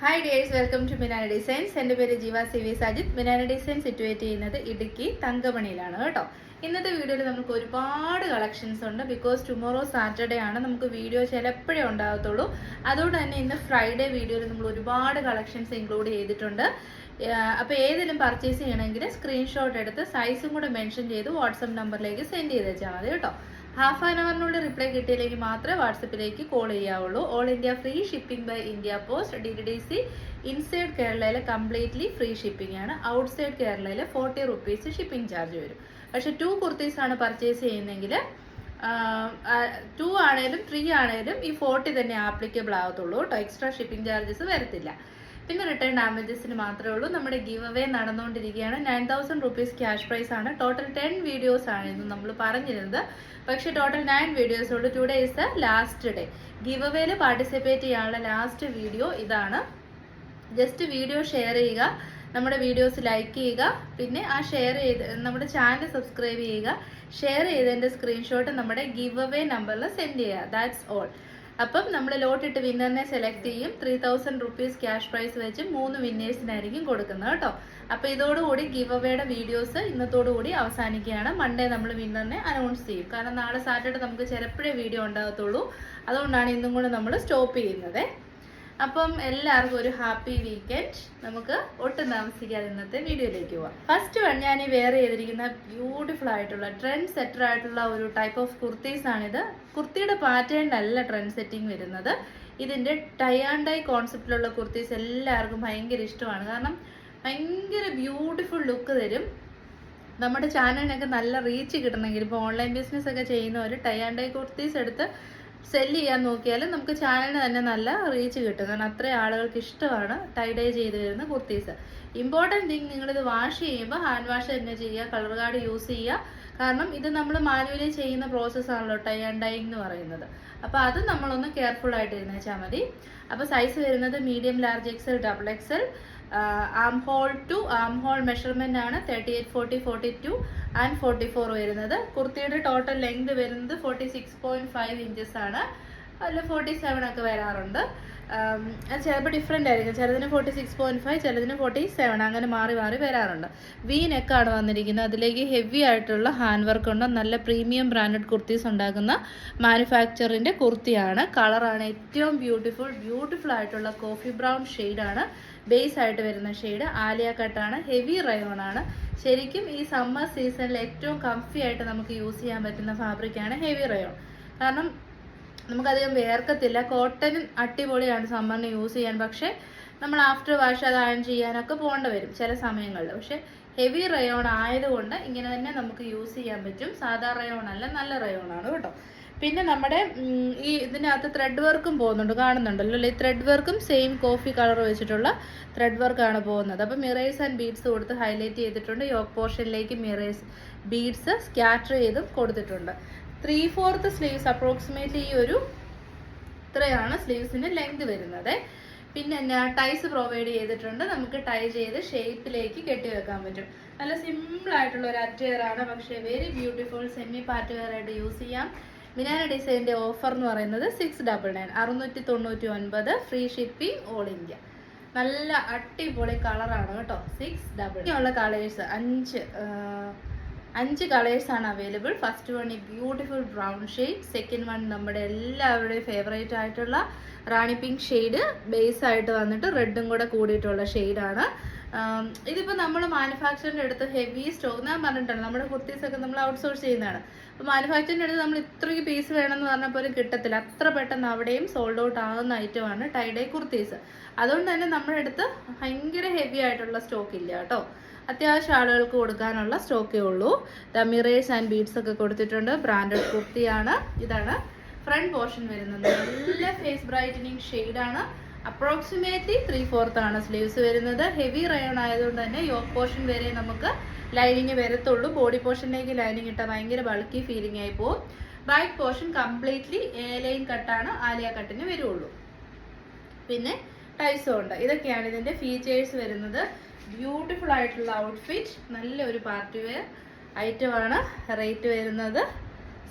Hi dears, welcome to Minana designs. എൻ്റെ പേര് Jeeva C V Sajith. Minana design situate ചെയ്യുന്നത് ഇടുക്കി തങ്കമണിയിലാണ് കേട്ടോ. ഇന്നത്തെ വീഡിയോയിൽ നമുക്ക് ഒരുപാട് കളക്ഷൻസ് ഉണ്ട്. ബിക്കോസ് ടുമോറോ സാറ്റർഡേ ആണ്, നമുക്ക് വീഡിയോ ചിലപ്പോഴേ ഉണ്ടാകത്തുള്ളൂ. അതുകൊണ്ട് തന്നെ ഇന്ന് ഫ്രൈഡേ വീഡിയോയിൽ നമ്മൾ ഒരുപാട് കളക്ഷൻസ് ഇൻക്ലൂഡ് ചെയ്തിട്ടുണ്ട്. അപ്പോൾ ഏതെങ്കിലും പർച്ചേസ് ചെയ്യണമെങ്കിൽ സ്ക്രീൻഷോട്ട് എടുത്ത് സൈസും കൂടെ മെൻഷൻ ചെയ്ത് വാട്സപ്പ് നമ്പറിലേക്ക് സെൻഡ് ചെയ്ത് വെച്ചാൽ മതി കേട്ടോ. ഹാഫ് ആൻ അവറിനുള്ളിൽ റിപ്ലൈ കിട്ടിയില്ലെങ്കിൽ മാത്രമേ വാട്സപ്പിലേക്ക് കോൾ ചെയ്യാവുള്ളൂ. All India free shipping by India post DTDC. Inside കേരളയിൽ കംപ്ലീറ്റ്ലി ഫ്രീ ഷിപ്പിംഗ് ആണ്. ഔട്ട്സൈഡ് കേരളയിൽ 40 റുപ്പീസ് ഷിപ്പിംഗ് ചാർജ് വരും. പക്ഷെ 2 കുർത്തീസ് ആണ് പർച്ചേസ് ചെയ്യുന്നതെങ്കിൽ 2 ആണേലും 3 ആണേലും ഈ 40 തന്നെ ആപ്ലിക്കബിൾ ആകത്തുള്ളൂ കേട്ടോ. എക്സ്ട്രാ ഷിപ്പിംഗ് ചാർജസ് വരത്തില്ല. പിന്നെ റിട്ടേൺ ഡാമേജസിന് മാത്രമേ ഉള്ളൂ. നമ്മുടെ ഗിവ് അവേ നടന്നുകൊണ്ടിരിക്കുകയാണ്. 9000 റുപ്പീസ് ക്യാഷ് പ്രൈസ് ആണ്. ടോട്ടൽ 10 വീഡിയോസ് ആണ് ഇന്ന് നമ്മൾ പറഞ്ഞിരുന്നത്. പക്ഷേ ടോട്ടൽ 9 വീഡിയോസ് ഉള്ളൂ. Today is the last day. Give അവേയിൽ പാർട്ടിസിപ്പേറ്റ് ചെയ്യാനുള്ള ലാസ്റ്റ് വീഡിയോ ഇതാണ്. ജസ്റ്റ് വീഡിയോ ഷെയർ ചെയ്യുക, നമ്മുടെ വീഡിയോസ് ലൈക്ക് ചെയ്യുക, പിന്നെ ആ ഷെയർ ചെയ്ത് നമ്മുടെ ചാനൽ സബ്സ്ക്രൈബ് ചെയ്യുക. ഷെയർ ചെയ്തതിൻ്റെ സ്ക്രീൻഷോട്ട് നമ്മുടെ ഗിവ് അവേ നമ്പറിൽ സെൻഡ് ചെയ്യുക. That's all. അപ്പം നമ്മൾ ലോട്ടിട്ട് വിന്നറിനെ സെലക്ട് ചെയ്യും. 3000 റുപ്പീസ് ക്യാഷ് പ്രൈസ് വെച്ച് 3 വിന്നേഴ്സിനായിരിക്കും കൊടുക്കുന്നത് കേട്ടോ. അപ്പോൾ ഇതോടുകൂടി ഗിവ് അവയുടെ വീഡിയോസ് ഇന്നത്തോടുകൂടി അവസാനിക്കുകയാണ്. മൺഡേ നമ്മൾ വിന്നറിനെ അനൗൺസ് ചെയ്യും. കാരണം നാളെ സാറ്റർഡേ നമുക്ക് ചിലപ്പോഴേ വീഡിയോ ഉണ്ടാകത്തുള്ളൂ. അതുകൊണ്ടാണ് ഇന്നും കൂടെ നമ്മൾ സ്റ്റോപ്പ് ചെയ്യുന്നത്. അപ്പം എല്ലാവർക്കും ഒരു ഹാപ്പി വീക്കെൻഡ്. നമുക്ക് ഒട്ടും താമസിക്കാതെ ഇന്നത്തെ വീഡിയോയിലേക്ക് പോവാം. ഫസ്റ്റ് വൺ ഞാൻ ഈ വെയർ ചെയ്തിരിക്കുന്ന ബ്യൂട്ടിഫുൾ ആയിട്ടുള്ള ട്രെൻഡ് സെറ്റർ ആയിട്ടുള്ള ഒരു ടൈപ്പ് ഓഫ് കുർത്തീസ് ആണിത്. കുർത്തിയുടെ പാറ്റേൺ അല്ല ട്രെൻഡ് സെറ്റിംഗ് വരുന്നത്. ഇതിൻ്റെ ടൈ ആൻഡ് ഡൈ കോൺസെപ്റ്റിലുള്ള കുർത്തീസ് എല്ലാവർക്കും ഭയങ്കര ഇഷ്ടമാണ്. കാരണം ഭയങ്കര ബ്യൂട്ടിഫുൾ ലുക്ക് തരും. നമ്മുടെ ചാനലിനൊക്കെ നല്ല റീച്ച് കിട്ടണമെങ്കിൽ ഇപ്പോൾ ഓൺലൈൻ ബിസിനസ് ഒക്കെ ചെയ്യുന്നവർ ടൈ ആൻഡ് ഡൈ കുർത്തീസ് എടുത്ത് സെല്ല് ചെയ്യാൻ നോക്കിയാലും നമുക്ക് ചാനലിന് തന്നെ നല്ല റീച്ച് കിട്ടും. കാരണം അത്രയും ആളുകൾക്ക് ഇഷ്ടമാണ് ടൈ ഡൈ ചെയ്ത് വരുന്ന കുർത്തീസ്. ഇമ്പോർട്ടൻറ്റ് തിങ്, നിങ്ങളിത് വാഷ് ചെയ്യുമ്പോൾ ഹാൻഡ് വാഷ് തന്നെ ചെയ്യുക, കളർ കാർഡ് യൂസ് ചെയ്യുക. കാരണം ഇത് നമ്മൾ മാനുവലി ചെയ്യുന്ന പ്രോസസ്സാണല്ലോ ടൈ ആൻഡ് ഡൈ എന്ന് പറയുന്നത്. അപ്പോൾ അത് നമ്മളൊന്ന് കെയർഫുൾ ആയിട്ട് ഇരുന്നേച്ചാൽ മതി. അപ്പോൾ സൈസ് വരുന്നത് medium, large, XL, XXL. Armhole to arm hole measurement ആണ് 38, 40, 42 ആൻഡ് 44 വരുന്നത്. കുർത്തിയുടെ ടോട്ടൽ ലെങ്ത് വരുന്നത് 46.5 ഇഞ്ചസ് ആണ്. അതിൽ 47 ഒക്കെ വരാറുണ്ട്. അത് ചിലപ്പോൾ ഡിഫറെൻ്റ് ആയിരിക്കും. ചിലതിന് 46.5, ചിലതിന് 47, അങ്ങനെ മാറി മാറി വരാറുണ്ട്. വി നെക്കാണ് വന്നിരിക്കുന്നത്. അതിലേക്ക് ഹെവി ആയിട്ടുള്ള ഹാൻഡ് വർക്ക് ഉണ്ട്. നല്ല പ്രീമിയം ബ്രാൻഡഡ് കുർത്തീസ് ഉണ്ടാക്കുന്ന മാനുഫാക്ചറിൻ്റെ കുർത്തിയാണ്. കളറാണ് ഏറ്റവും ബ്യൂട്ടിഫുൾ ആയിട്ടുള്ള കോഫി ബ്രൗൺ ഷെയ്ഡാണ് ബേസ് ആയിട്ട് വരുന്ന ഷെയ്ഡ്. ആലിയ കട്ടാണ്, ഹെവി റയോൺ ആണ്. ശരിക്കും ഈ സമ്മർ സീസണിൽ ഏറ്റവും കംഫി ആയിട്ട് നമുക്ക് യൂസ് ചെയ്യാൻ പറ്റുന്ന ഫാബ്രിക്കാണ് ഹെവി റയോൺ. കാരണം നമുക്കധികം വേർക്കത്തില്ല. കോട്ടൺ അടിപൊളിയാണ് സമ്മറിന് യൂസ് ചെയ്യാൻ. പക്ഷേ നമ്മൾ ആഫ്റ്റർ വാഷ് അത് അയൺ ചെയ്യാനൊക്കെ പോകേണ്ടി വരും ചില സമയങ്ങളിൽ. പക്ഷേ ഹെവി റയോൺ ആയതുകൊണ്ട് ഇങ്ങനെ തന്നെ നമുക്ക് യൂസ് ചെയ്യാൻ പറ്റും. സാധാ റയോൺ അല്ല, നല്ല റയോൺ ആണ് കേട്ടോ. പിന്നെ നമ്മുടെ ഈ ഇതിനകത്ത് ത്രെഡ് വർക്കും പോകുന്നുണ്ട്, കാണുന്നുണ്ടല്ലോ അല്ലേ? ഈ ത്രെഡ് വർക്കും സെയിം കോഫി കളർ വെച്ചിട്ടുള്ള ത്രെഡ് വർക്കാണ് പോകുന്നത്. അപ്പോൾ മിറേഴ്സ് ആൻഡ് ബീഡ്സ് കൊടുത്ത് ഹൈലൈറ്റ് ചെയ്തിട്ടുണ്ട്. യോക്ക് പോർഷനിലേക്ക് മിറേഴ്സ് ബീഡ്സ് സ്കാറ്റർ ചെയ്തും കൊടുത്തിട്ടുണ്ട്. 3/4 സ്ലീവ്സ് അപ്രോക്സിമേറ്റ്ലി ഈ ഒരു ഇത്രയാണ് സ്ലീവ്സിൻ്റെ ലെങ്ത് വരുന്നത്. പിന്നെ ടൈസ് പ്രൊവൈഡ് ചെയ്തിട്ടുണ്ട്. നമുക്ക് ടൈ ചെയ്ത് ഷേപ്പിലേക്ക് കെട്ടി വെക്കാൻ പറ്റും. നല്ല സിമ്പിൾ ആയിട്ടുള്ള ഒരു അറ്റയർ ആണ്, പക്ഷേ very beautiful semi party wear ആയിട്ട് യൂസ് ചെയ്യാം. മിനാന ഡിസൈൻ്റെ ഓഫർ എന്ന് പറയുന്നത് 699, 699, ഫ്രീ ഷിപ്പിംഗ് ഓൾ ഇന്ത്യ. നല്ല അടിപൊളി കളറാണ് കേട്ടോ. 699 ഉള്ള കളേഴ്സ് 5 കളേഴ്സാണ് അവൈലബിൾ. ഫസ്റ്റ് വൺ ഈ beautiful brown shade. Second one നമ്മുടെ എല്ലാവരുടെയും ഫേവറേറ്റ് ആയിട്ടുള്ള റാണി പിങ്ക് ഷെയ്ഡ് ബേസ് ആയിട്ട് വന്നിട്ട് റെഡും കൂടെ കൂടിയിട്ടുള്ള ഷെയ്ഡാണ്. ഇതിപ്പോൾ നമ്മൾ മാനുഫാക്ചറിൻ്റെ അടുത്ത് ഹെവി സ്റ്റോക്ക് ഞാൻ പറഞ്ഞിട്ടുണ്ട്. നമ്മുടെ കുർത്തീസൊക്കെ നമ്മൾ ഔട്ട്സോഴ്സ് ചെയ്യുന്നതാണ്. അപ്പോൾ മാനുഫാക്ചറിൻ്റെ അടുത്ത് നമ്മൾ ഇത്രയ്ക്ക് പീസ് വേണമെന്ന് പറഞ്ഞാൽ പോലും കിട്ടത്തില്ല. അത്ര പെട്ടെന്ന് അവിടെയും സോൾഡ് ഔട്ട് ആകുന്ന ഐറ്റമാണ് ടൈ ഡൈ കുർത്തീസ്. അതുകൊണ്ട് തന്നെ നമ്മുടെ അടുത്ത് ഭയങ്കര ഹെവി ആയിട്ടുള്ള സ്റ്റോക്ക് ഇല്ല കേട്ടോ. അത്യാവശ്യം ആളുകൾക്ക് കൊടുക്കാനുള്ള സ്റ്റോക്കേ ഉള്ളൂ. മിറേഴ്സ് ആൻഡ് ബീഡ്സ് ഒക്കെ കൊടുത്തിട്ടുണ്ട്. ബ്രാൻഡഡ് കുർത്തിയാണ്. ഇതാണ് ഫ്രണ്ട് പോർഷൻ വരുന്നത്. നല്ല ഫേസ് ബ്രൈറ്റനിങ് ഷെയ്ഡാണ്. അപ്രോക്സിമേറ്റ്ലി 3/4 ആണ് സ്ലീവ്സ് വരുന്നത്. ഹെവി റയോൺ ആയതുകൊണ്ട് തന്നെ യോക്ക് പോർഷൻ വരെ നമുക്ക് ലൈനിങ് വരത്തുള്ളൂ. ബോഡി പോർഷനിലേക്ക് ലൈനിങ് ഇട്ടാൽ ഭയങ്കര ബൾക്കി ഫീലിംഗ് ആയി പോകും. ബാക്ക് പോർഷൻ കംപ്ലീറ്റ്ലി ലൈൻ കട്ടാണ്, ആലിയ കട്ടിന് വരുള്ളൂ. പിന്നെ ടൈസും ഉണ്ട്. ഇതൊക്കെയാണ് ഇതിൻ്റെ ഫീച്ചേഴ്സ് വരുന്നത്. ബ്യൂട്ടിഫുൾ ആയിട്ടുള്ള ഔട്ട്ഫിറ്റ്, നല്ലൊരു പാർട്ടി വെയർ ഐറ്റമാണ്. റേറ്റ് വരുന്നത്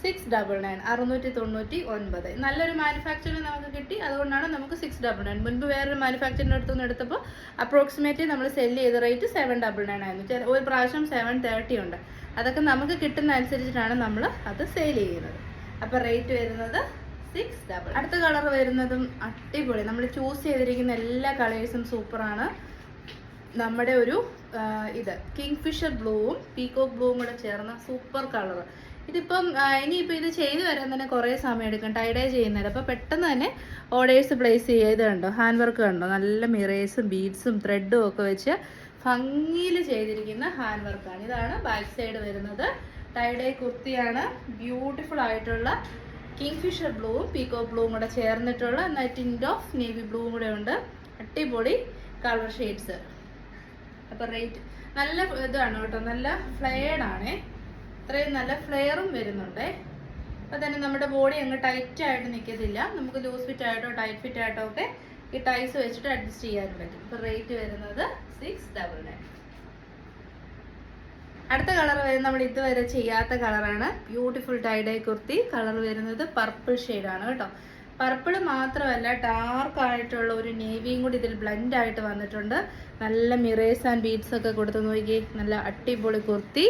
699 699. നല്ലൊരു മാനുഫാക്ചറിന് നമുക്ക് കിട്ടി, അതുകൊണ്ടാണ് നമുക്ക് 699. മുൻപ് വേറൊരു മാനുഫാക്ചറിൻ്റെ അടുത്തുനിന്ന് എടുത്തപ്പോൾ അപ്രോക്സിമേറ്റ്ലി നമ്മൾ സെല്ല് ചെയ്ത റേറ്റ് 799 ആയിരുന്നു. ഒരു പ്രാവശ്യം 730 ഉണ്ട്. അതൊക്കെ നമുക്ക് കിട്ടുന്ന അനുസരിച്ചിട്ടാണ് നമ്മൾ അത് സെയിൽ ചെയ്യുന്നത്. അപ്പോൾ റേറ്റ് വരുന്നത് 699. അടുത്ത കളർ വരുന്നതും അടിപൊളി. നമ്മൾ ചൂസ് ചെയ്തിരിക്കുന്ന എല്ലാ കളേഴ്സും സൂപ്പറാണ്. നമ്മുടെ ഒരു ഇത് കിങ്ഫിഷർ ബ്ലൂവും പീകോക്ക് ബ്ലൂവും കൂടെ ചേർന്ന സൂപ്പർ കളർ. ഇതിപ്പം ഇനിയിപ്പോൾ ഇത് ചെയ്ത് വരാൻ തന്നെ കുറേ സമയം എടുക്കും, ടൈഡേ ചെയ്യുന്നത്. അപ്പോൾ പെട്ടെന്ന് തന്നെ ഓർഡേഴ്സ് പ്ലേസ് ചെയ്ത് കണ്ടോ, ഹാൻഡ് വർക്ക് കണ്ടോ, നല്ല മിറേഴ്സും ബീഡ്സും ത്രെഡും ഒക്കെ വെച്ച് ഭംഗിയിൽ ചെയ്തിരിക്കുന്ന ഹാൻഡ് വർക്കാണ്. ഇതാണ് ബാക്ക് സൈഡ് വരുന്നത്. ടൈഡേ കുർത്തിയാണ്. ബ്യൂട്ടിഫുൾ ആയിട്ടുള്ള കിങ്ഫിഷർ ബ്ലൂവും പീകോക്ക് ബ്ലൂവും കൂടെ ചേർന്നിട്ടുള്ള ടിൻറ്റ് ഓഫ് നേവി ബ്ലൂവും കൂടെ ഉണ്ട്. അടിപൊളി കളർ ഷെയ്ഡ്സ്. അപ്പോൾ റേറ്റ് നല്ല ഇതാണ് കേട്ടോ, നല്ല ഫ്ലെയർഡാണേ. ഇത്രയും നല്ല ഫ്ലെയറും വരുന്നുണ്ടേ. അപ്പോൾ തന്നെ നമ്മുടെ ബോഡി അങ്ങ് ടൈറ്റായിട്ട് നിൽക്കത്തില്ല. നമുക്ക് ലൂസ് ഫിറ്റ് ആയിട്ടോ ടൈറ്റ് ഫിറ്റ് ആയിട്ടോ ഒക്കെ ഈ ടൈസ് വെച്ചിട്ട് അഡ്ജസ്റ്റ് ചെയ്യാൻ പറ്റും. അപ്പോൾ റേറ്റ് വരുന്നത് 699. അടുത്ത കളർ വരുന്നത് നമ്മൾ ഇതുവരെ ചെയ്യാത്ത കളറാണ്. ബ്യൂട്ടിഫുൾ ടൈഡേ കുർത്തി. കളർ വരുന്നത് പർപ്പിൾ ഷെയ്ഡാണ് കേട്ടോ. പർപ്പിൾ മാത്രമല്ല, ഡാർക്ക് ആയിട്ടുള്ള ഒരു നേവിയും കൂടി ഇതിൽ ബ്ലെൻഡ് ആയിട്ട് വന്നിട്ടുണ്ട്. നല്ല മിറേഴ്സ് ആൻഡ് ബീഡ്സ് ഒക്കെ കൊടുത്ത് നോക്കി. നല്ല അടിപൊളി കുർത്തി.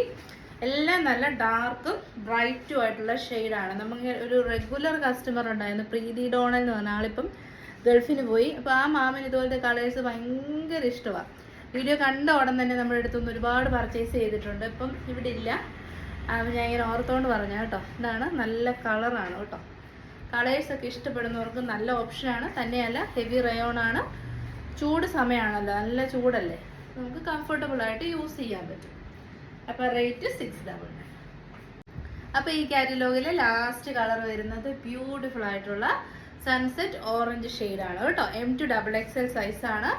എല്ലാം നല്ല ഡാർക്കും ബ്രൈറ്റും ആയിട്ടുള്ള ഷെയ്ഡാണ്. നമുക്ക് ഒരു റെഗുലർ കസ്റ്റമർ ഉണ്ടായിരുന്നു, പ്രീതി ഡോണൽ എന്ന് പറഞ്ഞ ആളിപ്പം ഗൾഫിന് പോയി. അപ്പോൾ ആ മാമന് ഇതുപോലത്തെ കളേഴ്സ് ഭയങ്കര ഇഷ്ടമാണ്. വീഡിയോ കണ്ട ഉടൻ തന്നെ നമ്മുടെ അടുത്തുനിന്ന് ഒരുപാട് പർച്ചേസ് ചെയ്തിട്ടുണ്ട്. ഇപ്പം ഇവിടെ ഇല്ല. ഞാൻ ഇങ്ങനെ ഓർത്തോണ്ട് പറഞ്ഞ കേട്ടോ. ഇതാണ് നല്ല കളറാണ് കേട്ടോ. കളേഴ്സൊക്കെ ഇഷ്ടപ്പെടുന്നവർക്ക് നല്ല ഓപ്ഷനാണ്. തന്നെയല്ല, ഹെവി റയോൺ ആണ്. ചൂട് സമയമാണല്ലോ, നല്ല ചൂടല്ലേ, നമുക്ക് കംഫർട്ടബിൾ ആയിട്ട് യൂസ് ചെയ്യാൻ പറ്റും. അപ്പോൾ റേറ്റ് 699. അപ്പോൾ ഈ കാറ്റലോഗിലെ ലാസ്റ്റ് കളർ വരുന്നത് ബ്യൂട്ടിഫുൾ ആയിട്ടുള്ള സൺസെറ്റ് ഓറഞ്ച് ഷെയ്ഡാണ് കേട്ടോ. M2XXL സൈസാണ്.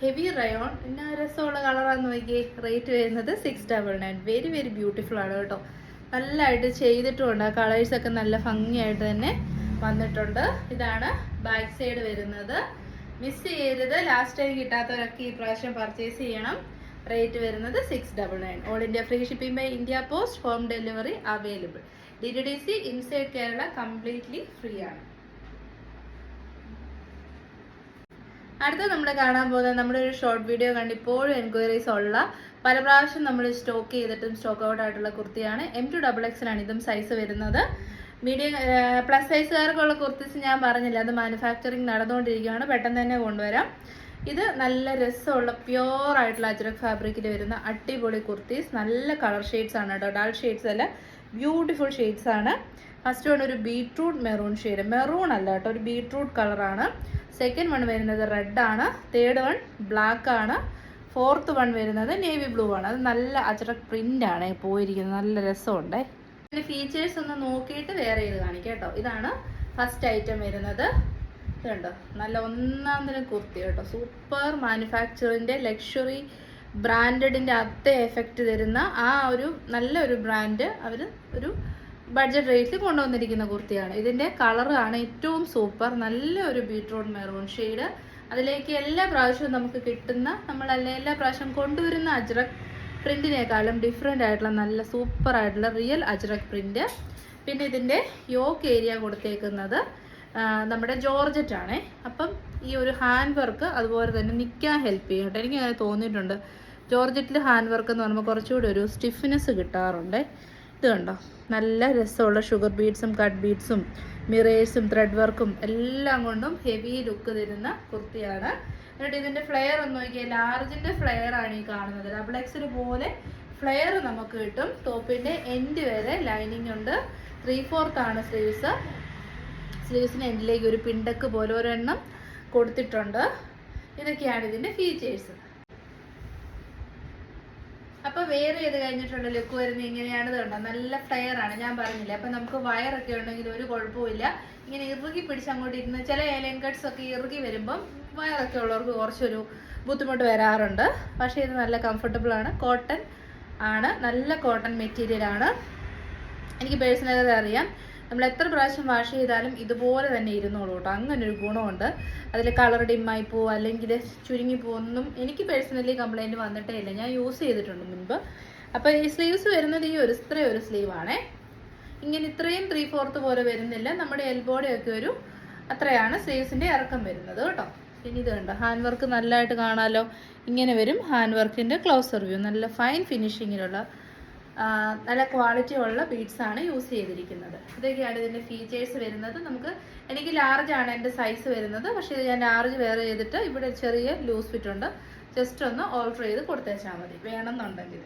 Heavy rayon. പിന്നെ രസമുള്ള കളറാന്ന് നോക്കിയേ. റേറ്റ് വരുന്നത് 699. വെരി വെരി ബ്യൂട്ടിഫുൾ ആണ് കേട്ടോ. നല്ലതായിട്ട് ചെയ്തിട്ടുമുണ്ട്. ആ കളേഴ്സൊക്കെ നല്ല ഭംഗിയായിട്ട് തന്നെ വന്നിട്ടുണ്ട്. ഇതാണ് ബാക്ക് സൈഡ് വരുന്നത്. മിസ് ചെയ്തത് ലാസ്റ്റ് ടൈം കിട്ടാത്തവരൊക്കെ ഈ പ്രാവശ്യം പർച്ചേസ് ചെയ്യണം. റേറ്റ് വരുന്നത് 699. All India free shipping by India post. Home delivery available. DTDC inside Kerala completely free ആണ്. അടുത്ത നമ്മൾ കാണാൻ പോകുന്നത് നമ്മുടെ ഒരു ഷോർട്ട് വീഡിയോ കണ്ട് ഇപ്പോഴും എൻക്വയറീസ് ഉള്ള, പല പ്രാവശ്യം നമ്മൾ സ്റ്റോക്ക് ചെയ്തിട്ടും സ്റ്റോക്ക് ഔട്ട് ആയിട്ടുള്ള കുർത്തിയാണ്. M2XXL ആണ് ഇതും സൈസ് വരുന്നത്. മീഡിയം പ്ലസ് സൈസുകാർക്കുള്ള കുർത്തീസ് ഞാൻ പറഞ്ഞില്ല, അത് മാനുഫാക്ചറിങ് നടന്നുകൊണ്ടിരിക്കുകയാണ്. പെട്ടെന്ന് തന്നെ കൊണ്ടുവരാം. ഇത് നല്ല രസമുള്ള പ്യുവർ ആയിട്ടുള്ള അജ്രക് ഫാബ്രിക്കിൽ വരുന്ന അടിപൊളി കുർത്തീസ്. നല്ല കളർ ഷെയ്ഡ്സ് ആണ് കേട്ടോ, ഡാൾ ഷെയ്ഡ്സ് അല്ല, ബ്യൂട്ടിഫുൾ ഷെയ്ഡ്സ് ആണ്. ഫസ്റ്റ് വൺ ഒരു ബീട്രൂട്ട് മെറൂൺ ഷെയ്ഡ്, മെറൂൺ അല്ല കേട്ടോ, ഒരു ബീട്രൂട്ട് കളറാണ്. സെക്കൻഡ് വൺ വരുന്നത് റെഡ് ആണ്. തേർഡ് വൺ ബ്ലാക്ക് ആണ്. ഫോർത്ത് വൺ വരുന്നത് നേവി ബ്ലൂ ആണ്. അത് നല്ല അജ്രക് പ്രിന്റ് ആണ് പോയിരിക്കുന്നത്, നല്ല രസമുണ്ട്. പിന്നെ ഫീച്ചേഴ്സ് ഒന്ന് നോക്കിയിട്ട് വേറെ ഇത് കാണിക്കാം കേട്ടോ. ഇതാണ് ഫസ്റ്റ് ഐറ്റം വരുന്നത്. ഇതുണ്ടോ, നല്ല ഒന്നാം തരം കുർത്തി കേട്ടോ. സൂപ്പർ മാനുഫാക്ചറിൻ്റെ ലക്ഷറി ബ്രാൻഡഡിൻ്റെ അതേ എഫക്റ്റ് തരുന്ന ആ ഒരു നല്ലൊരു ബ്രാൻഡ് അവർ ഒരു ബഡ്ജറ്റ് റേറ്റിൽ കൊണ്ടുവന്നിരിക്കുന്ന കുർത്തിയാണ്. ഇതിൻ്റെ കളറാണ് ഏറ്റവും സൂപ്പർ. നല്ല ഒരു ബീട്രൂട്ട് മെറൂൺ ഷെയ്ഡ്. അതിലേക്ക് എല്ലാ പ്രാവശ്യവും നമുക്ക് കിട്ടുന്ന, എല്ലാ പ്രാവശ്യം കൊണ്ടുവരുന്ന അജ്രക് പ്രിൻറ്റിനേക്കാളും ഡിഫറെൻ്റ് ആയിട്ടുള്ള നല്ല സൂപ്പർ ആയിട്ടുള്ള റിയൽ അജ്രക് പ്രിൻറ്റ്. പിന്നെ ഇതിൻ്റെ യോക്ക് ഏരിയ കൊടുത്തേക്കുന്നത് നമ്മുടെ ജോർജറ്റ് ആണേ. അപ്പം ഈ ഒരു ഹാൻഡ് വർക്ക് അതുപോലെ തന്നെ നിൽക്കാൻ ഹെൽപ്പ് ചെയ്യും കേട്ടോ. എനിക്ക് അങ്ങനെ തോന്നിയിട്ടുണ്ട്. ജോർജറ്റിൽ ഹാൻഡ് വർക്ക് എന്ന് പറയുമ്പോൾ കുറച്ചുകൂടി ഒരു സ്റ്റിഫ്നെസ് കിട്ടാറുണ്ട്. ഇത് കണ്ടോ, നല്ല രസമുള്ള ഷുഗർ ബീഡ്സും കട്ട് ബീഡ്സും മിറേഴ്സും ത്രെഡ് വർക്കും എല്ലാം കൊണ്ടും ഹെവി ലുക്ക് തരുന്ന കുർത്തിയാണ്. എന്നിട്ട് ഇതിൻ്റെ ഫ്ലെയർ ഒന്ന് നോക്കിയാൽ ലാർജിൻ്റെ ഫ്ലെയർ ആണ് ഈ കാണുന്നത്. XXL പോലെ ഫ്ലെയർ നമുക്ക് കിട്ടും. ടോപ്പിൻ്റെ എൻഡ് വരെ ലൈനിങ് ഉണ്ട്. 3/4 ആണ് സ്ലീവ്സ്. സ്ലീവ്സിന് എൻഡിലേക്ക് ഒരു പിണ്ടക്ക് പോലെ ഒരെണ്ണം കൊടുത്തിട്ടുണ്ട്. ഇതൊക്കെയാണ് ഇതിൻ്റെ ഫീച്ചേഴ്സ്. അപ്പോൾ വേറെ ചെയ്ത് കഴിഞ്ഞിട്ടുള്ള ലുക്ക് വരുന്നത് ഇങ്ങനെയാണ്. കണ്ടോ, നല്ല ഫ്ലെയർ ആണ്, ഞാൻ പറഞ്ഞില്ല. അപ്പം നമുക്ക് വയറൊക്കെ ഉണ്ടെങ്കിൽ ഒരു കുഴപ്പമില്ല. ഇങ്ങനെ ഇറുകി പിടിച്ച് അങ്ങോട്ട് ഇരുന്ന് ചില ഏലൈൻ കട്ട്സ് ഒക്കെ ഇറുകി വരുമ്പം വയറൊക്കെ ഉള്ളവർക്ക് കുറച്ചൊരു ബുദ്ധിമുട്ട് വരാറുണ്ട്. പക്ഷേ ഇത് നല്ല കംഫർട്ടബിൾ ആണ്. കോട്ടൺ ആണ്, നല്ല കോട്ടൺ മെറ്റീരിയൽ ആണ്. എനിക്ക് പേഴ്സണലി അറിയാം. നമ്മൾ എത്ര പ്രാവശ്യം വാഷ് ചെയ്താലും ഇതുപോലെ തന്നെ ഇരുന്നോളൂ കേട്ടോ. അങ്ങനൊരു ഗുണമുണ്ട്. അതിൽ കളർ ഡിമ്മായി പോവും അല്ലെങ്കിൽ ചുരുങ്ങി പോകുന്നൊന്നും എനിക്ക് പേഴ്സണലി കംപ്ലൈൻറ്റ് വന്നിട്ടേ ഇല്ല. ഞാൻ യൂസ് ചെയ്തിട്ടുണ്ട് മുൻപ്. അപ്പോൾ ഈ സ്ലീവ്സ് വരുന്നത് ഈ ഇത്രയും ഒരു സ്ലീവാണേ. ഇങ്ങനെ ഇത്രയും 3/4 പോലെ വരുന്നില്ല. നമ്മുടെ എൽബോയുടെ ഒക്കെ ഒരു അത്രയാണ് സ്ലീവ്സിൻ്റെ ഇറക്കം വരുന്നത് കേട്ടോ. പിന്നെ ഇത് കണ്ടോ, ഹാൻഡ് വർക്ക് നല്ലതായിട്ട് കാണാമല്ലോ. ഇങ്ങനെ വരും ഹാൻഡ് വർക്കിൻ്റെ ക്ലോസർ വ്യൂ. നല്ല ഫൈൻ ഫിനിഷിങ്ങിലുള്ള നല്ല ക്വാളിറ്റി ഉള്ള ബീഡ്സാണ് യൂസ് ചെയ്തിരിക്കുന്നത്. ഇതൊക്കെയാണ് ഇതിൻ്റെ ഫീച്ചേഴ്സ് വരുന്നത്. എനിക്ക് ലാർജ് ആണ് എൻ്റെ സൈസ് വരുന്നത്. പക്ഷേ ഇത് ഞാൻ ലാർജ് വെയർ ചെയ്തിട്ട് ഇവിടെ ചെറിയ ലൂസ് ഫിറ്റ് ഉണ്ട്. ജസ്റ്റ് ഒന്ന് ഓൾട്ടർ ചെയ്ത് കൊടുത്തേച്ചാൽ മതി വേണമെന്നുണ്ടെങ്കിൽ.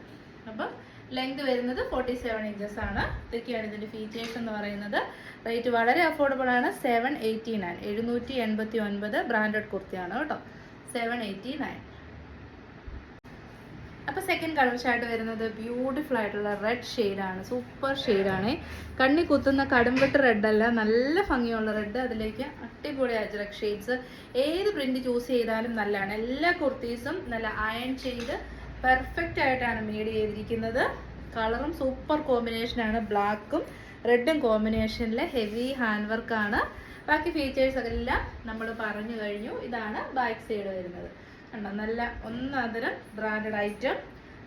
അപ്പം ലെങ്ത് വരുന്നത് 47 ഇഞ്ചസ് ആണ്. ഇതൊക്കെയാണ് ഇതിൻ്റെ ഫീച്ചേഴ്സ് എന്ന് പറയുന്നത്. റേറ്റ് വളരെ അഫോർഡബിൾ ആണ്. 789 789 ബ്രാൻഡഡ് കുർത്തിയാണ് കേട്ടോ. 789. അപ്പോൾ സെക്കൻഡ് കളർ ചാർട്ട് വരുന്നത് ബ്യൂട്ടിഫുൾ ആയിട്ടുള്ള റെഡ് ഷെയ്ഡാണ്. സൂപ്പർ ഷെയ്ഡാണ്. കണ്ണി കുത്തുന്ന കടുംവെട്ട് റെഡ് അല്ല, നല്ല ഭംഗിയുള്ള റെഡ്. അതിലേക്ക് അടിപൊളി അജ്രക് ഷെയ്ഡ്സ്. ഏത് പ്രിന്റ് ചൂസ് ചെയ്താലും നല്ലതാണ്. എല്ലാ കുർത്തീസും നല്ല അയൺ ചെയ്ത് പെർഫെക്റ്റ് ആയിട്ടാണ് മെയ്ഡ് ചെയ്തിരിക്കുന്നത്. കളറും സൂപ്പർ കോമ്പിനേഷനാണ്. ബ്ലാക്കും റെഡും കോമ്പിനേഷനിൽ ഹെവി ഹാൻഡ് വർക്കാണ്. ബാക്കി ഫീച്ചേഴ്സ് എല്ലാം നമ്മൾ പറഞ്ഞു കഴിഞ്ഞു. ഇതാണ് ബാക്ക് സൈഡ് വരുന്നത്. കണ്ടോ, നല്ല ഒന്നതരം ബ്രാൻഡഡ് ഐറ്റം.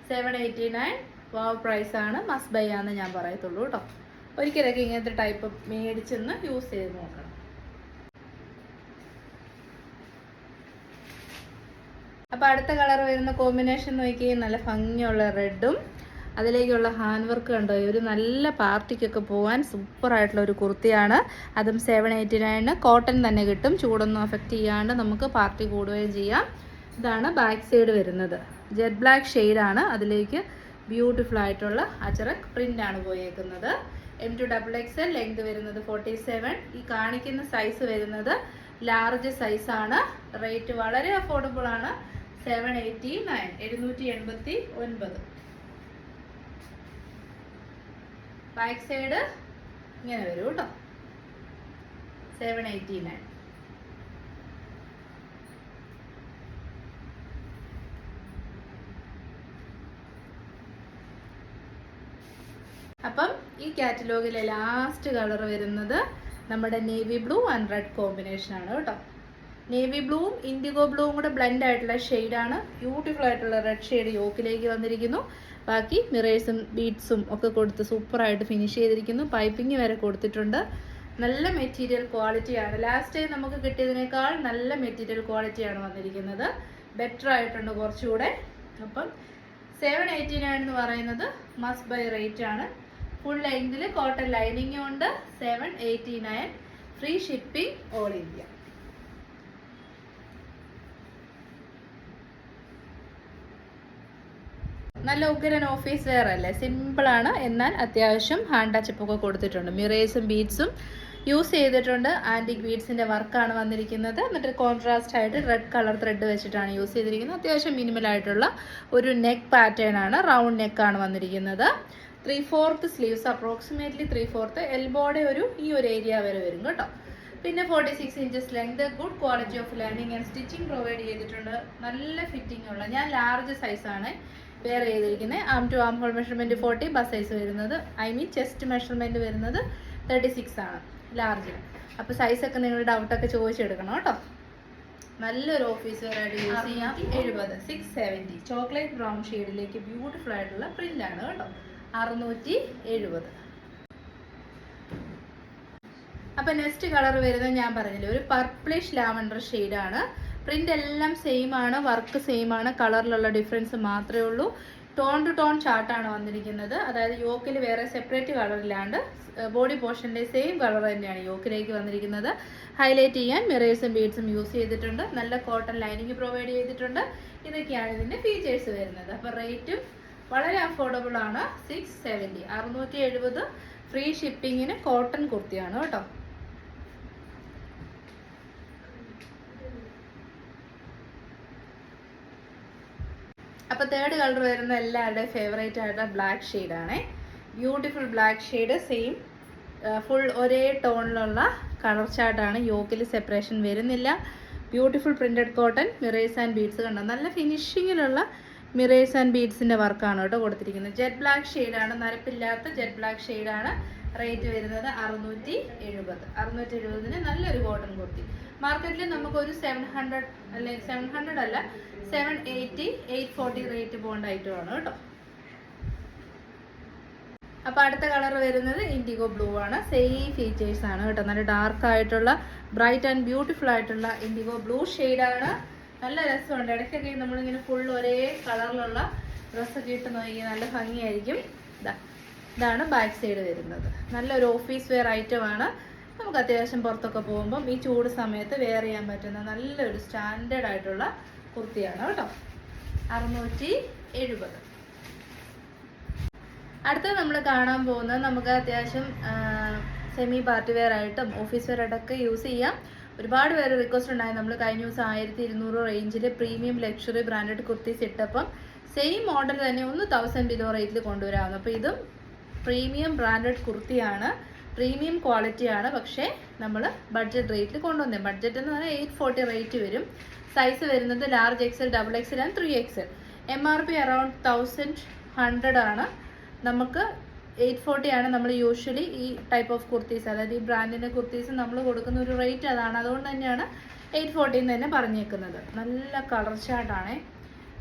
789 വാവ് പ്രൈസ് ആണ്. മസ്റ്റ് ബൈ ആണെന്ന് ഞാൻ പറയത്തുള്ളൂ കേട്ടോ. ഒരിക്കലൊക്കെ ഇങ്ങനത്തെ ടൈപ്പ് മേടിച്ചെന്ന് യൂസ് ചെയ്ത് നോക്കണം. അപ്പോൾ അടുത്ത കളർ വരുന്ന കോമ്പിനേഷൻ നോക്കിയാൽ നല്ല ഭംഗിയുള്ള റെഡും അതിലേക്കുള്ള ഹാൻഡ് വർക്ക് കണ്ടോ. ഒരു നല്ല പാർട്ടിക്കൊക്കെ പോകാൻ സൂപ്പറായിട്ടുള്ള ഒരു കുർത്തിയാണ്. അതും 789. കോട്ടൺ തന്നെ കിട്ടും. ചൂടൊന്നും അഫക്റ്റ് ചെയ്യാണ്ട് നമുക്ക് പാർട്ടി കൂടുകയും ചെയ്യാം. ഇതാണ് ബാക്ക് സൈഡ് വരുന്നത്. ജെറ്റ് ബ്ലാക്ക് ഷെയ്ഡാണ്. അതിലേക്ക് ബ്യൂട്ടിഫുൾ ആയിട്ടുള്ള അജറക് പ്രിന്റ് ആണ് പോയേക്കുന്നത്. M2XXL ലെങ്ത് വരുന്നത് 47. ഈ കാണിക്കുന്ന സൈസ് വരുന്നത് ലാർജ് സൈസാണ്. റേറ്റ് വളരെ അഫോർഡബിൾ ആണ്. 789 789. ബാക്ക് സൈഡ് ഇങ്ങനെ വരും കേട്ടോ. 789. അപ്പം ഈ കാറ്റലോഗിലെ ലാസ്റ്റ് കളർ വരുന്നത് നമ്മുടെ navy blue and red combination ആണ് കേട്ടോ. നേവി ബ്ലൂവും ഇൻഡിഗോ ബ്ലൂവും കൂടെ ബ്ലെൻഡ് ആയിട്ടുള്ള ഷെയ്ഡാണ്. ബ്യൂട്ടിഫുൾ ആയിട്ടുള്ള റെഡ് ഷെയ്ഡ് യോക്കിലേക്ക് വന്നിരിക്കുന്നു. ബാക്കി മിറേഴ്സും ബീഡ്സും ഒക്കെ കൊടുത്ത് സൂപ്പറായിട്ട് ഫിനിഷ് ചെയ്തിരിക്കുന്നു. പൈപ്പിംഗ് വരെ കൊടുത്തിട്ടുണ്ട്. നല്ല മെറ്റീരിയൽ ക്വാളിറ്റിയാണ്. ലാസ്റ്റ് ടൈം നമുക്ക് കിട്ടിയതിനേക്കാൾ നല്ല മെറ്റീരിയൽ ക്വാളിറ്റിയാണ് വന്നിരിക്കുന്നത്. ബെറ്റർ ആയിട്ടുണ്ട് കുറച്ചുകൂടെ. അപ്പം 789 എന്ന് പറയുന്നത് മസ്റ്റ് ബൈ റേറ്റ് ആണ്. ഫുൾ ലെങ്തിൽ കോട്ടൺ ലൈനിങ് ഉണ്ട്. 789 ഫ്രീ ഷിപ്പിംഗ് ഓൾ ഇന്ത്യ. നല്ല ഉഗ്രൻ ഓഫീസ് വെയർ അല്ലേ. സിമ്പിളാണ്, എന്നാൽ അത്യാവശ്യം ഹാൻഡ് ടച്ചപ്പൊക്കെ കൊടുത്തിട്ടുണ്ട്. മിറേഴ്സും ബീഡ്സും യൂസ് ചെയ്തിട്ടുണ്ട്. ആൻറ്റിക് ബീഡ്സിൻ്റെ വർക്കാണ് വന്നിരിക്കുന്നത്. എന്നിട്ട് കോൺട്രാസ്റ്റ് ആയിട്ട് റെഡ് കളർ ത്രെഡ് വെച്ചിട്ടാണ് യൂസ് ചെയ്തിരിക്കുന്നത്. അത്യാവശ്യം മിനിമലായിട്ടുള്ള ഒരു നെക്ക് പാറ്റേൺ ആണ്. റൗണ്ട് നെക്കാണ് വന്നിരിക്കുന്നത്. 3/4 സ്ലീവ്സ്, അപ്രോക്സിമേറ്റ്ലി 3/4. എൽബോയുടെ ഈ ഒരു ഏരിയ വരെ വരും കേട്ടോ. പിന്നെ 46 inches length. Good quality of lining and stitching provide ചെയ്തിട്ടുണ്ട്. നല്ല ഫിറ്റിംഗ് ഉള്ള, ഞാൻ ലാർജ് സൈസാണ് വെയർ ചെയ്തിരിക്കുന്നത്. Arm to am hole measurement 40. Bust size വരുന്നത് ചെസ്റ്റ് മെഷർമെൻറ്റ് വരുന്നത് 36 ആണ് ലാർജിന്. അപ്പോൾ സൈസൊക്കെ നിങ്ങൾ ഡൗട്ടൊക്കെ ചോദിച്ചെടുക്കണം കേട്ടോ. നല്ലൊരു ഓഫീസ് വെയർ ആയിട്ട് യൂസ് ചെയ്യാം. 70 670 ചോക്ലേറ്റ് ബ്രൗൺ ഷെയ്ഡിലേക്ക് ബ്യൂട്ടിഫുൾ ആയിട്ടുള്ള പ്രിന്റ് ആണ് കേട്ടോ. 670. അപ്പോൾ നെക്സ്റ്റ് കളർ വരുന്നത് ഞാൻ പറഞ്ഞില്ലേ, ഒരു പർപ്പിളിഷ് ലാവൻഡർ ഷെയ്ഡാണ്. പ്രിന്റ് എല്ലാം സെയിം ആണ്, വർക്ക് സെയിം ആണ്, കളറിലുള്ള ഡിഫറൻസ് മാത്രമേ ഉള്ളൂ. ടോൺ ടു ടോൺ ചാർട്ടാണ് വന്നിരിക്കുന്നത്. അതായത് യോക്കിൽ വേറെ സെപ്പറേറ്റ് കളറില്ലാണ്ട് ബോഡി പോർഷൻ്റെ സെയിം കളർ തന്നെയാണ് യോക്കിലേക്ക് വന്നിരിക്കുന്നത്. ഹൈലൈറ്റ് ചെയ്യാൻ മിറേഴ്സും ബീഡ്സും യൂസ് ചെയ്തിട്ടുണ്ട്. നല്ല കോട്ടൺ ലൈനിങ് പ്രൊവൈഡ് ചെയ്തിട്ടുണ്ട്. ഇതൊക്കെയാണ് ഇതിൻ്റെ ഫീച്ചേഴ്സ് വരുന്നത്. അപ്പോൾ റേറ്റും വളരെ അഫോർഡബിൾ ആണ്. 670 670 ഫ്രീ ഷിപ്പിങ്ങിന് കോട്ടൺ കുർത്തിയാണ് കേട്ടോ. അപ്പോൾ തേർഡ് കളർ വരുന്ന എല്ലാവരുടെയും ഫേവറേറ്റ് ആയിട്ടുള്ള ബ്ലാക്ക് ഷെയ്ഡാണ്. Beautiful black shade. Same full ഒരേ ടോണിലുള്ള കളർ ചാർട്ടാണ്. യോക്കിൽ സെപ്പറേഷൻ വരുന്നില്ല. Beautiful printed cotton. Mirrors and beads കണ്ടോ, നല്ല ഫിനിഷിങ്ങിലുള്ള മിറേഴ്സ് ആൻഡ് ബീഡ്സിൻ്റെ വർക്കാണ് കേട്ടോ കൊടുത്തിരിക്കുന്നത്. ജെറ്റ് ബ്ലാക്ക് ഷെയ്ഡാണ്, നരപ്പില്ലാത്ത ജെറ്റ് ബ്ലാക്ക് ഷെയ്ഡാണ്. റേറ്റ് വരുന്നത് 670. 670 നല്ലൊരു കോട്ടൺ കുർത്തി. മാർക്കറ്റിൽ നമുക്കൊരു 700 അല്ലെ 700 അല്ല 780 840 റേറ്റ് പോകേണ്ട ഐറ്റമാണ് കേട്ടോ. അപ്പോൾ അടുത്ത കളർ വരുന്നത് ഇൻഡിഗോ ബ്ലൂ ആണ്. സെയിം ഫീച്ചേഴ്സ് ആണ് കേട്ടോ. നല്ല ഡാർക്ക് ആയിട്ടുള്ള ബ്രൈറ്റ് ആൻഡ് ബ്യൂട്ടിഫുൾ ആയിട്ടുള്ള ഇൻഡിഗോ ബ്ലൂ ഷെയ്ഡാണ്. നല്ല രസമുണ്ട്. ഇടയ്ക്കൊക്കെ നമ്മളിങ്ങനെ ഫുൾ ഒരേ കളറിലുള്ള ഡ്രസ്സൊക്കെ ഇട്ട് നോക്കി നല്ല ഭംഗിയായിരിക്കും. ഇതാണ് ബാക്ക് സൈഡ് വരുന്നത്. നല്ലൊരു ഓഫീസ് വെയർ ഐറ്റം ആണ്. നമുക്ക് അത്യാവശ്യം പുറത്തൊക്കെ പോകുമ്പം ഈ ചൂട് സമയത്ത് വെയർ ചെയ്യാൻ പറ്റുന്ന നല്ലൊരു സ്റ്റാൻഡേർഡ് ആയിട്ടുള്ള കുർത്തിയാണ് കേട്ടോ. 670. അടുത്തത് നമ്മൾ കാണാൻ പോകുന്നത് നമുക്ക് അത്യാവശ്യം സെമി പാർട്ടി വെയർ ആയിട്ടും ഓഫീസ് വെയർ ആയിട്ടൊക്കെ യൂസ് ചെയ്യാം. ഒരുപാട് പേര് റിക്വസ്റ്റ് ഉണ്ടായി. നമ്മൾ കഴിഞ്ഞ ദിവസം 1200 റേഞ്ചിൽ പ്രീമിയം ലക്ഷറി ബ്രാൻഡഡ് കുർത്തീസ് ഇട്ടപ്പം സെയിം മോഡൽ തന്നെ 1000 ബിലോ റേറ്റിൽ കൊണ്ടുവരാവുന്നു. അപ്പോൾ ഇതും പ്രീമിയം ബ്രാൻഡഡ് കുർത്തിയാണ്, പ്രീമിയം ക്വാളിറ്റിയാണ്. പക്ഷേ നമ്മൾ ബഡ്ജറ്റ് റേറ്റിൽ കൊണ്ടുവന്നേ. ബഡ്ജറ്റ് എന്ന് പറഞ്ഞാൽ 840 റേറ്റ് വരും. സൈസ് വരുന്നത് large XL, XXL and 3XL. MRP around 1100 ആണ്. നമുക്ക് 840 ആണ് നമ്മൾ യൂഷ്വലി ഈ ടൈപ്പ് ഓഫ് കുർത്തീസ്, അതായത് ഈ ബ്രാൻഡിൻ്റെ കുർത്തീസ് നമ്മൾ കൊടുക്കുന്ന ഒരു റേറ്റ് അതാണ്. അതുകൊണ്ട് തന്നെയാണ് 840 എന്ന് തന്നെ പറഞ്ഞേക്കുന്നത്. നല്ല കളർ ചാർട്ടാണേ.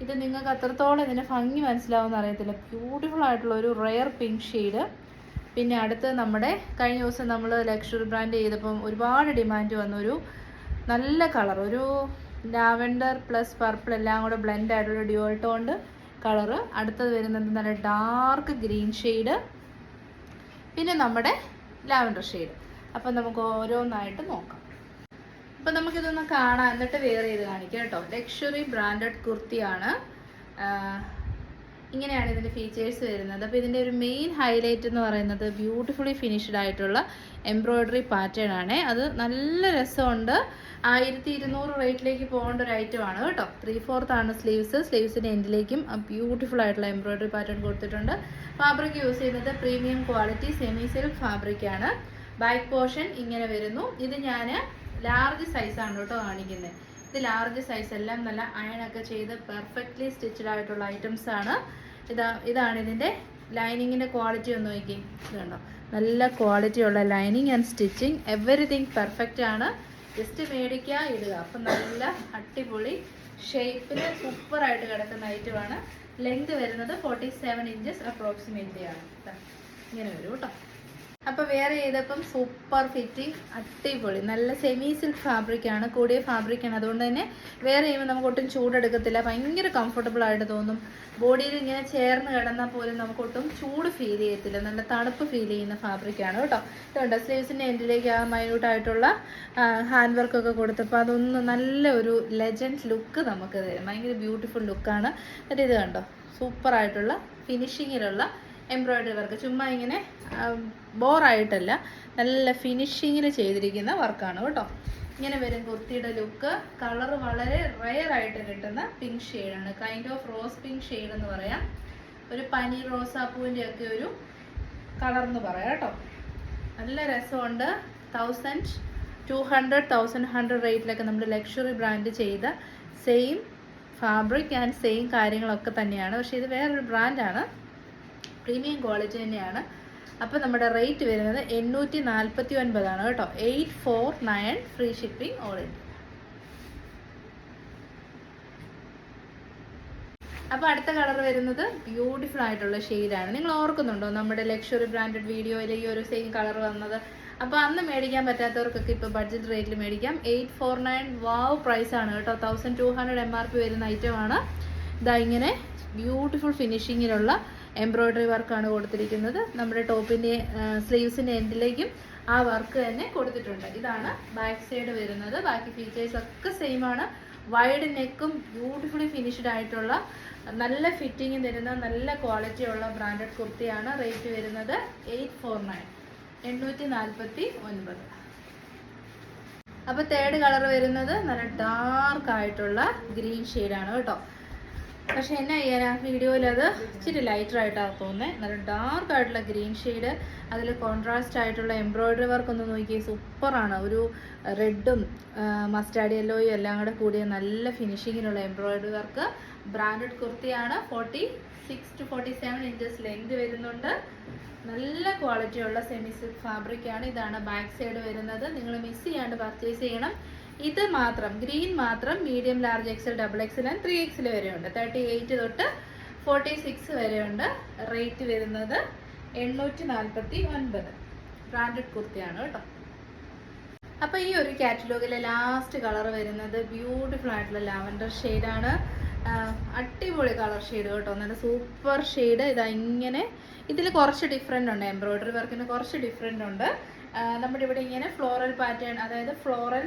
ഇത് നിങ്ങൾക്ക് അത്രത്തോളം ഇതിൻ്റെ ഭംഗി മനസ്സിലാവുമെന്ന് അറിയത്തില്ല. ബ്യൂട്ടിഫുൾ ആയിട്ടുള്ള ഒരു റെയർ പിങ്ക് ഷെയ്ഡ്. പിന്നെ അടുത്ത് നമ്മുടെ കഴിഞ്ഞ ദിവസം നമ്മൾ ലക്ഷറി ബ്രാൻഡ് ചെയ്തപ്പം ഒരുപാട് ഡിമാൻഡ് വന്നൊരു നല്ല കളർ, ഒരു ലാവൻഡർ പ്ലസ് പർപ്പിൾ എല്ലാം കൂടെ ബ്ലെൻഡ് ആയിട്ടുള്ള ഡ്യുവൽ ടോണ്ട് കളറ്. അടുത്തത് വരുന്നത് നല്ല ഡാർക്ക് ഗ്രീൻ ഷെയ്ഡ്, പിന്നെ നമ്മുടെ ലാവൻഡർ ഷെയ്ഡ്. അപ്പം നമുക്ക് ഓരോന്നായിട്ട് നോക്കാം. അപ്പം നമുക്കിതൊന്ന് കാണാം, എന്നിട്ട് വെയർ ചെയ്ത് കാണിക്കാം കേട്ടോ. ലക്ഷറി ബ്രാൻഡഡ് കുർത്തിയാണ്. ഇങ്ങനെയാണ് ഇതിൻ്റെ ഫീച്ചേഴ്സ് വരുന്നത്. അപ്പോൾ ഇതിൻ്റെ ഒരു മെയിൻ ഹൈലൈറ്റ് എന്ന് പറയുന്നത് ബ്യൂട്ടിഫുള്ളി ഫിനിഷ്ഡ് ആയിട്ടുള്ള എംബ്രോയ്ഡറി പാറ്റേൺ ആണ്. അത് നല്ല രസമുണ്ട്. 1200 റേറ്റിലേക്ക് പോകേണ്ട ഒരു ഐറ്റമാണ് കേട്ടോ. 3/4 ആണ് സ്ലീവ്സ്. സ്ലീവ്സിൻ്റെ എൻഡിലേക്കും ബ്യൂട്ടിഫുൾ ആയിട്ടുള്ള എംബ്രോയ്ഡറി പാറ്റേൺ കൊടുത്തിട്ടുണ്ട്. ഫാബ്രിക് യൂസ് ചെയ്യുന്നത് പ്രീമിയം ക്വാളിറ്റി സെമി സിൽക്ക് ഫാബ്രിക്കാണ്. ബാക്ക് പോർഷൻ ഇങ്ങനെ വരുന്നു. ഇത് ഞാൻ ലാർജ് സൈസാണ് കേട്ടോ കാണിക്കുന്നത്. ഇത് ലാർജ് സൈസ്, എല്ലാം നല്ല അയണൊക്കെ ചെയ്ത് പെർഫെക്റ്റ്ലി സ്റ്റിച്ചഡ് ആയിട്ടുള്ള ഐറ്റംസ് ആണ്. ഇതാണ് ഇതിൻ്റെ ലൈനിങ്ങിൻ്റെ ക്വാളിറ്റി ഒന്ന് നോക്കി. ഇതുണ്ടോ, നല്ല ക്വാളിറ്റിയുള്ള lining and stitching, everything perfect ആണ്. ജസ്റ്റ് മേടിക്കുക, ഇടുക. അപ്പം നല്ല അടിപൊളി ഷേപ്പിൽ സൂപ്പറായിട്ട് കിടക്കുന്ന ഐറ്റമാണ്. ലെങ്ത് വരുന്നത് 47 ഇഞ്ചസ് അപ്രോക്സിമേറ്റ്ലി ആണ്. ഇങ്ങനെ വരും കേട്ടോ. അപ്പോൾ വെയർ ചെയ്തപ്പം സൂപ്പർ ഫിറ്റിംഗ്, അടിപൊളി. നല്ല സെമി സിൽക്ക് ഫാബ്രിക്കാണ്, കൂടിയ ഫാബ്രിക്കാണ്. അതുകൊണ്ട് തന്നെ വെയർ ചെയ്യുമ്പോൾ നമുക്ക് ഒട്ടും ചൂടെടുക്കത്തില്ല. ഭയങ്കര കംഫർട്ടബിൾ ആയിട്ട് തോന്നും. ബോഡിയിൽ ഇങ്ങനെ ചേർന്ന് കിടന്നാൽ പോലും നമുക്ക് ഒട്ടും ചൂട് ഫീൽ ചെയ്യത്തില്ല. നല്ല തണുപ്പ് ഫീൽ ചെയ്യുന്ന ഫാബ്രിക്കാണ് കേട്ടോ. ഇതുണ്ട് സ്ലീവ്സിൻ്റെ എൻഡിലേക്ക് ആ മൈന്യൂട്ടായിട്ടുള്ള ഹാൻഡ് വർക്കൊക്കെ കൊടുത്തപ്പോൾ അതൊന്ന് നല്ല ഒരു ലെജൻഡ് ലുക്ക് നമുക്ക് തരും. ഭയങ്കര ബ്യൂട്ടിഫുൾ ലുക്കാണ്. എന്നിട്ട് ഇത് കണ്ടോ, സൂപ്പറായിട്ടുള്ള ഫിനിഷിങ്ങിലുള്ള എംബ്രോയ്ഡറി വർക്ക്. ചുമ്മാ ഇങ്ങനെ ബോറായിട്ടല്ല, നല്ല ഫിനിഷിങ്ങിൽ ചെയ്തിരിക്കുന്ന വർക്കാണ് കേട്ടോ. ഇങ്ങനെ വരും കുർത്തിയുടെ ലുക്ക്. കളർ വളരെ റെയർ ആയിട്ട് കിട്ടുന്ന പിങ്ക് ഷെയ്ഡാണ്. Kind of rows pink shade എന്ന് പറയാം. ഒരു പനീർ റോസാപ്പൂവിൻ്റെ ഒക്കെ ഒരു കളർ എന്ന് പറയാം കേട്ടോ. നല്ല രസമുണ്ട്. 1200, 1100 റേറ്റിലൊക്കെ നമ്മൾ ലക്ഷറി ബ്രാൻഡ് ചെയ്ത സെയിം ഫാബ്രിക് ആൻഡ് സെയിം കാര്യങ്ങളൊക്കെ തന്നെയാണ്. പക്ഷേ ഇത് വേറൊരു ബ്രാൻഡാണ്, പ്രീമിയം ക്വാളിറ്റി തന്നെയാണ്. അപ്പോൾ നമ്മുടെ റേറ്റ് വരുന്നത് 849 ആണ് കേട്ടോ. 849 ഫ്രീ ഷിപ്പിംഗ് ഓൾ ഇന്ത്യ. അപ്പോൾ അടുത്ത കളർ വരുന്നത് ബ്യൂട്ടിഫുൾ ആയിട്ടുള്ള ഷെയ്ഡാണ്. നിങ്ങൾ ഓർക്കുന്നുണ്ടോ നമ്മുടെ ലക്ഷറി ബ്രാൻഡഡ് വീഡിയോയിൽ ഈ ഒരു സെയിം കളർ വന്നത്? അപ്പോൾ അന്ന് മേടിക്കാൻ പറ്റാത്തവർക്കൊക്കെ ഇപ്പോൾ ബഡ്ജറ്റ് റേറ്റിൽ മേടിക്കാം. 849 വാവ് പ്രൈസാണ് കേട്ടോ. 1200 MRP വരുന്ന ഐറ്റമാണ്. ഇതാ ഇങ്ങനെ ബ്യൂട്ടിഫുൾ ഫിനിഷിങ്ങിലുള്ള എംബ്രോയ്ഡറി വർക്കാണ് കൊടുത്തിരിക്കുന്നത്. നമ്മുടെ ടോപ്പിൻ്റെ സ്ലീവ്സിൻ്റെ എൻഡിലേക്കും ആ വർക്ക് തന്നെ കൊടുത്തിട്ടുണ്ട്. ഇതാണ് ബാക്ക് സൈഡ് വരുന്നത്. ബാക്കി ഫീച്ചേഴ്സ് ഒക്കെ സെയിം ആണ്. വൈഡ് നെക്കും ബ്യൂട്ടിഫുള്ളി ഫിനിഷ്ഡ് ആയിട്ടുള്ള നല്ല ഫിറ്റിംഗ് തരുന്ന നല്ല ക്വാളിറ്റിയുള്ള ബ്രാൻഡഡ് കുർത്തിയാണ്. റേറ്റ് വരുന്നത് 849, 849. അപ്പോൾ തേർഡ് കളർ വരുന്നത് നല്ല ഡാർക്ക് ആയിട്ടുള്ള ഗ്രീൻ ഷെയ്ഡാണ് കേട്ടോ. പക്ഷെ എന്നാ ചെയ്യാനാ, വീഡിയോയിൽ അത് ഇച്ചിരി ലൈറ്റർ ആയിട്ടാണ് തോന്നുന്നത്. നല്ല ഡാർക്ക് ആയിട്ടുള്ള ഗ്രീൻ ഷെയ്ഡ്, അതിൽ കോൺട്രാസ്റ്റ് ആയിട്ടുള്ള എംബ്രോയ്ഡറി വർക്ക് ഒന്ന് നോക്കി, സൂപ്പറാണ്. ഒരു റെഡും മസ്റ്റാർഡ് യെല്ലോയും എല്ലാം കൂടെ കൂടിയ നല്ല ഫിനിഷിങ്ങിലുള്ള എംബ്രോയ്ഡറി വർക്ക്. ബ്രാൻഡഡ് കുർത്തിയാണ്. 46 to 47 ഇഞ്ചസ് ലെങ്ത് വരുന്നുണ്ട്. നല്ല ക്വാളിറ്റിയുള്ള സെമി സിൽക്ക് ഫാബ്രിക്കാണ്. ഇതാണ് ബാക്ക് സൈഡ് വരുന്നത്. നിങ്ങൾ മിസ് ചെയ്യാണ്ട് പർച്ചേസ് ചെയ്യണം. ഇത് മാത്രം ഗ്രീൻ മാത്രം medium large XL, XXL and 3XL വരെയുണ്ട്. 38 തൊട്ട് 46 വരെയുണ്ട്. റേറ്റ് വരുന്നത് 849. ബ്രാൻഡഡ് കുർത്തിയാണ് കേട്ടോ. അപ്പോൾ ഈ ഒരു കാറ്റലോഗിലെ ലാസ്റ്റ് കളർ വരുന്നത് ബ്യൂട്ടിഫുൾ ആയിട്ടുള്ള ലാവൻഡർ ഷെയ്ഡാണ്. അടിപൊളി കളർ ഷെയ്ഡ് കേട്ടോ, നല്ല സൂപ്പർ ഷെയ്ഡ്. ഇതാ ഇങ്ങനെ ഇതിൽ കുറച്ച് ഡിഫറെൻ്റ് ഉണ്ട്, എംബ്രോയ്ഡറി വർക്കിന് കുറച്ച് ഡിഫറെൻ്റ് ഉണ്ട്. നമ്മുടെ ഇവിടെ ഇങ്ങനെ ഫ്ലോറൽ പാറ്റേൺ, അതായത് ഫ്ലോറൽ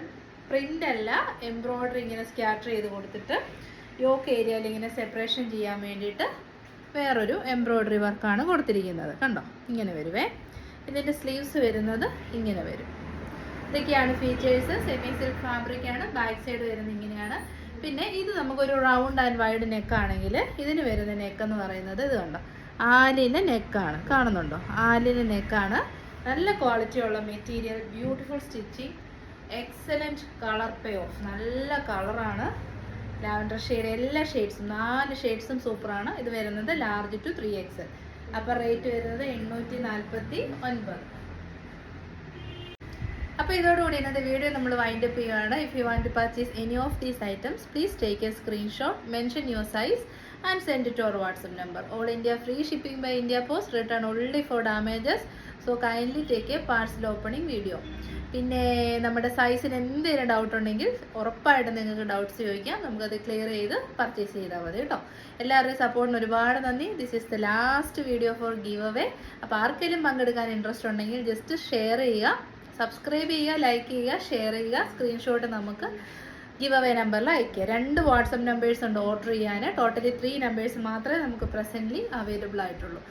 പ്രിൻ്റ് അല്ല, എംബ്രോയ്ഡറി ഇങ്ങനെ സ്കാറ്റർ ചെയ്ത് കൊടുത്തിട്ട് യോക്ക് ഏരിയയിൽ ഇങ്ങനെ സെപ്പറേഷൻ ചെയ്യാൻ വേണ്ടിയിട്ട് വേറൊരു എംബ്രോയ്ഡറി വർക്കാണ് കൊടുത്തിരിക്കുന്നത്. കണ്ടോ, ഇങ്ങനെ വരുവേ. ഇതിൻ്റെ സ്ലീവ്സ് വരുന്നത് ഇങ്ങനെ വരും. ഇതൊക്കെയാണ് ഫീച്ചേഴ്സ്. സെമി സിൽക്ക് ഫാബ്രിക് ആണ്. ബാക്ക് സൈഡ് വരുന്നത് ഇങ്ങനെയാണ്. പിന്നെ ഇത് നമുക്കൊരു റൗണ്ട് ആൻഡ് വൈഡ് നെക്ക് ആണെങ്കിൽ ഇതിന് വരുന്ന നെക്ക് എന്ന് പറയുന്നത് ഇത് കണ്ടോ, ആലിൻ്റെ നെക്കാണ്. കാണുന്നുണ്ടോ, ആലിൻ്റെ നെക്കാണ്. നല്ല ക്വാളിറ്റി ഉള്ള material, beautiful stitching, excellent colour pay of. നല്ല കളറാണ്. ലാവൻഡർ ഷെയ്ഡ്, എല്ലാ ഷെയ്ഡ്സും 4 ഷെയ്ഡ്സും സൂപ്പറാണ്. ഇത് വരുന്നത് ലാർജ് ടു 3XL. അപ്പോൾ റേറ്റ് വരുന്നത് 849. അപ്പോൾ ഇതോടുകൂടി ഇന്നത്തെ വീഡിയോ നമ്മൾ വൈൻഡ് അപ്പ് ചെയ്യുകയാണ്. If you want to purchase any of these items, please take a screenshot, mention your size and send it to our WhatsApp number. All India free shipping by India Post, return only for damages. So kindly take a parcel opening video. പിന്നെ നമ്മുടെ സൈസിന് എന്തെങ്കിലും doubt ഉണ്ടെങ്കിൽ ഉറപ്പായിട്ടും നിങ്ങൾക്ക് doubts ചോദിക്കാം, നമുക്കത് clear ചെയ്ത് purchase ചെയ്താൽ മതി കേട്ടോ. എല്ലാവരുടെയും സപ്പോർട്ടിന് ഒരുപാട് നന്ദി. This is the last video for give away. അപ്പോൾ ആർക്കെങ്കിലും പങ്കെടുക്കാൻ ഇൻട്രസ്റ്റ് ഉണ്ടെങ്കിൽ ജസ്റ്റ് ഷെയർ ചെയ്യുക, സബ്സ്ക്രൈബ് ചെയ്യുക, ലൈക്ക് ചെയ്യുക, ഷെയർ ചെയ്യുക. സ്ക്രീൻഷോട്ട് നമുക്ക് ഗിവ് അവേ നമ്പറിൽ അയയ്ക്കുക. 2 വാട്സപ്പ് നമ്പേഴ്സ് ഉണ്ട് ഓർഡർ ചെയ്യാൻ. ടോട്ടലി 3 നമ്പേഴ്സ് മാത്രമേ നമുക്ക് പ്രസൻ്റ്ലി അവൈലബിൾ ആയിട്ടുള്ളൂ.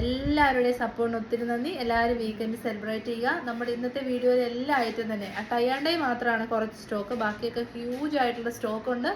എല്ലാവരുടെയും സപ്പോർട്ടിന് ഒത്തിരി നന്ദി. എല്ലാവരും വീക്കെൻഡ് സെലിബ്രേറ്റ് ചെയ്യുക. നമ്മുടെ ഇന്നത്തെ വീഡിയോയിൽ എല്ലാ ഐറ്റം തന്നെ ടൈ ആൻഡ് ഡൈ മാത്രമാണ് കുറച്ച് സ്റ്റോക്ക്, ബാക്കിയൊക്കെ ഹ്യൂജ് ആയിട്ടുള്ള സ്റ്റോക്ക് ഉണ്ട്.